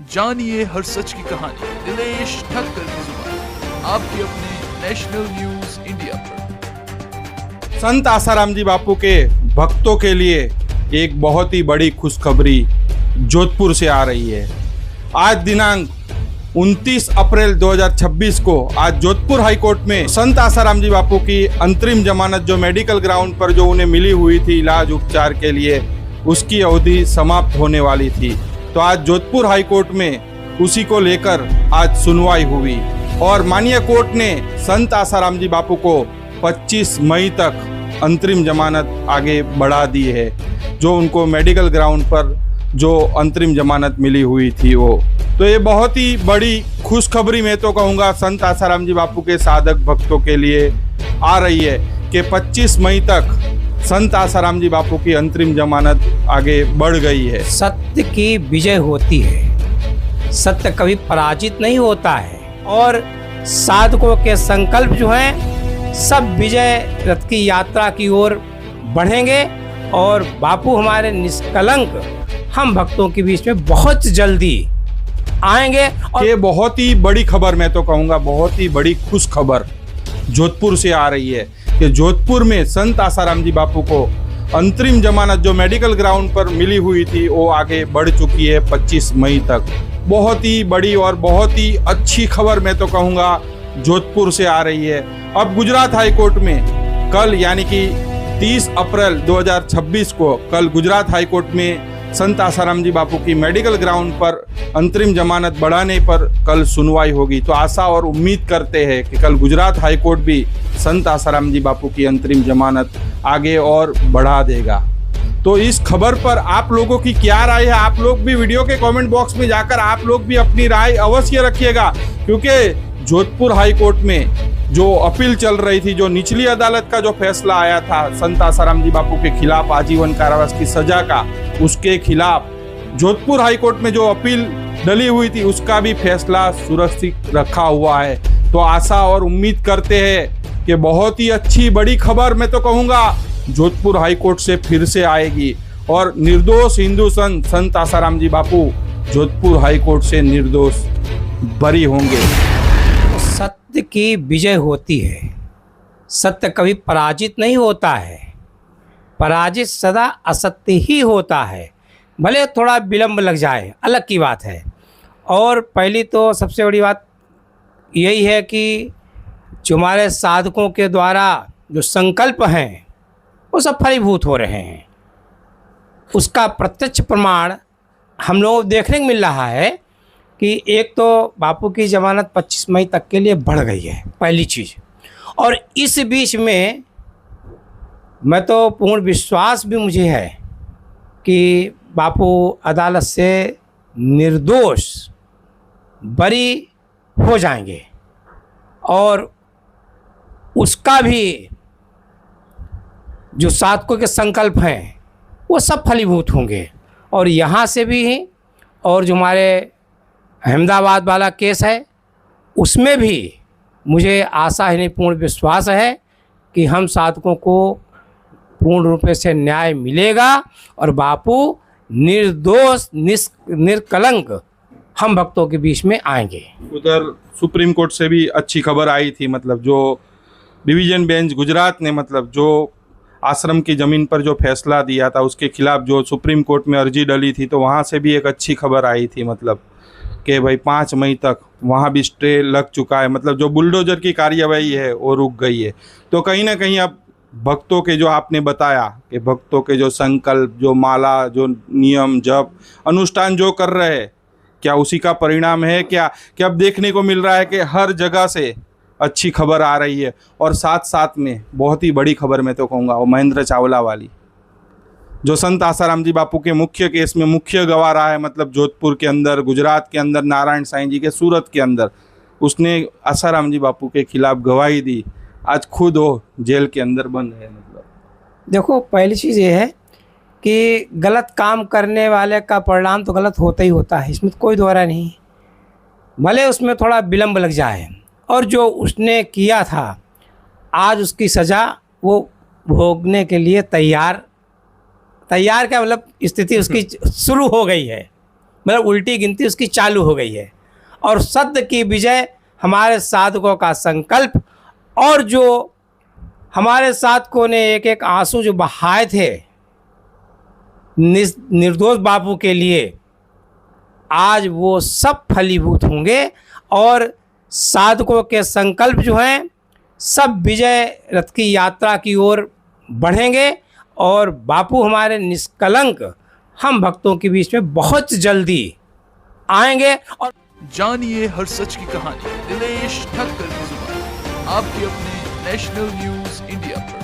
जानिए हर सच की कहानी दिनेश ठक्कर की जुबान आपके अपने नेशनल न्यूज इंडिया पर। संत आसाराम जी बापू के भक्तों के लिए एक बहुत ही बड़ी खुशखबरी जोधपुर से आ रही है। आज दिनांक 29 अप्रैल 2026 को आज जोधपुर हाई कोर्ट में संत आसाराम जी बापू की अंतरिम जमानत जो मेडिकल ग्राउंड पर जो उन्हें मिली हुई थी इलाज उपचार के लिए, उसकी अवधि समाप्त होने वाली थी। तो आज जोधपुर हाई कोर्ट में उसी को लेकर आज सुनवाई हुई और माननीय कोर्ट ने संत आसाराम जी बापू को 25 मई तक अंतरिम जमानत आगे बढ़ा दी है, जो उनको मेडिकल ग्राउंड पर जो अंतरिम जमानत मिली हुई थी वो। तो ये बहुत ही बड़ी खुशखबरी मैं तो कहूँगा संत आसाराम जी बापू के साधक भक्तों के लिए आ रही है कि 25 मई तक संत आसाराम जी बापू की अंतरिम जमानत आगे बढ़ गई है। सत्य की विजय होती है, सत्य कभी पराजित नहीं होता है और साधकों के संकल्प जो हैं सब विजय रथ की यात्रा की ओर बढ़ेंगे और बापू हमारे निष्कलंक हम भक्तों के बीच में बहुत जल्दी आएंगे। और ये बहुत ही बड़ी खबर मैं तो कहूँगा, बहुत ही बड़ी खुश खबर जोधपुर से आ रही है कि जोधपुर में संत आसाराम जी बापू को अंतरिम जमानत जो मेडिकल ग्राउंड पर मिली हुई थी वो आगे बढ़ चुकी है 25 मई तक। बहुत ही बड़ी और बहुत ही अच्छी खबर मैं तो कहूँगा जोधपुर से आ रही है। अब गुजरात हाई कोर्ट में कल यानी कि 30 अप्रैल 2026 को कल गुजरात हाई कोर्ट में संत आसाराम जी बापू की मेडिकल ग्राउंड पर अंतरिम जमानत बढ़ाने पर कल सुनवाई होगी। तो आशा और उम्मीद करते हैं कि कल गुजरात हाई कोर्ट भी संत आसाराम जी बापू की अंतरिम जमानत आगे और बढ़ा देगा। तो इस खबर पर आप लोगों की क्या राय है? आप लोग भी वीडियो के कमेंट बॉक्स में जाकर आप लोग भी अपनी राय अवश्य रखिएगा, क्योंकि जोधपुर हाई कोर्ट में जो अपील चल रही थी, जो निचली अदालत का जो फैसला आया था संत आसाराम जी बापू के खिलाफ आजीवन कारावास की सजा का, उसके खिलाफ जोधपुर हाई कोर्ट में जो अपील डली हुई थी उसका भी फैसला सुरक्षित रखा हुआ है। तो आशा और उम्मीद करते हैं कि बहुत ही अच्छी बड़ी खबर मैं तो कहूँगा जोधपुर हाई कोर्ट से फिर से आएगी और निर्दोष हिंदू संत आसाराम जी बापू जोधपुर हाई कोर्ट से निर्दोष बरी होंगे। सत्य की विजय होती है, सत्य कभी पराजित नहीं होता है, पराजित सदा असत्य ही होता है, भले थोड़ा विलंब लग जाए अलग की बात है। और पहली तो सबसे बड़ी बात यही है कि जो हमारे साधकों के द्वारा जो संकल्प हैं वो सब फलीभूत हो रहे हैं, उसका प्रत्यक्ष प्रमाण हम लोग देखने को मिल रहा है कि एक तो बापू की ज़मानत 25 मई तक के लिए बढ़ गई है, पहली चीज़। और इस बीच में मैं तो पूर्ण विश्वास भी मुझे है कि बापू अदालत से निर्दोष बरी हो जाएंगे और उसका भी जो साधकों के संकल्प हैं वो सब फलीभूत होंगे। और यहाँ से भी और जो हमारे अहमदाबाद वाला केस है उसमें भी मुझे आशा ही नहीं पूर्ण विश्वास है कि हम साधकों को पूर्ण रूप से न्याय मिलेगा और बापू निर्दोष निष्कलंक हम भक्तों के बीच में आएंगे। उधर सुप्रीम कोर्ट से भी अच्छी खबर आई थी, मतलब जो डिवीजन बेंच गुजरात ने मतलब जो आश्रम की ज़मीन पर जो फैसला दिया था उसके खिलाफ जो सुप्रीम कोर्ट में अर्जी डली थी, तो वहाँ से भी एक अच्छी खबर आई थी, मतलब कि भाई 5 मई तक वहाँ भी स्टे लग चुका है, मतलब जो बुलडोजर की कार्यवाही है वो रुक गई है। तो कहीं ना कहीं अब भक्तों के जो आपने बताया कि भक्तों के जो संकल्प, जो माला, जो नियम जप अनुष्ठान जो कर रहे हैं, क्या उसी का परिणाम है क्या कि अब देखने को मिल रहा है कि हर जगह से अच्छी खबर आ रही है। और साथ साथ में बहुत ही बड़ी खबर मैं तो कहूँगा वो महेंद्र चावला वाली, जो संत आसाराम जी बापू के मुख्य केस में मुख्य गवाह रहा है, मतलब जोधपुर के अंदर, गुजरात के अंदर, नारायण साईं जी के सूरत के अंदर, उसने आसाराम जी बापू के खिलाफ गवाही दी। आज खुद वो जेल के अंदर बंद है। मतलब देखो, पहली चीज़ ये है कि गलत काम करने वाले का परिणाम तो गलत होता ही होता है, इसमें तो कोई दोहरा नहीं, भले उसमें थोड़ा विलंब लग जाए। और जो उसने किया था आज उसकी सज़ा वो भोगने के लिए तैयार क्या मतलब स्थिति उसकी शुरू हो गई है। मतलब उल्टी गिनती उसकी चालू हो गई है। और सत्य की विजय हमारे साधकों का संकल्प, और जो हमारे साधकों ने एक एक आंसू जो बहाए थे निर्दोष बापू के लिए, आज वो सब फलीभूत होंगे और साधकों के संकल्प जो हैं सब विजय रथ की यात्रा की ओर बढ़ेंगे और बापू हमारे निष्कलंक हम भक्तों के बीच में बहुत जल्दी आएंगे। और जानिए हर सच की कहानी दिनेश ठक्कर की जुबान, आपके अपने नेशनल न्यूज इंडिया पर।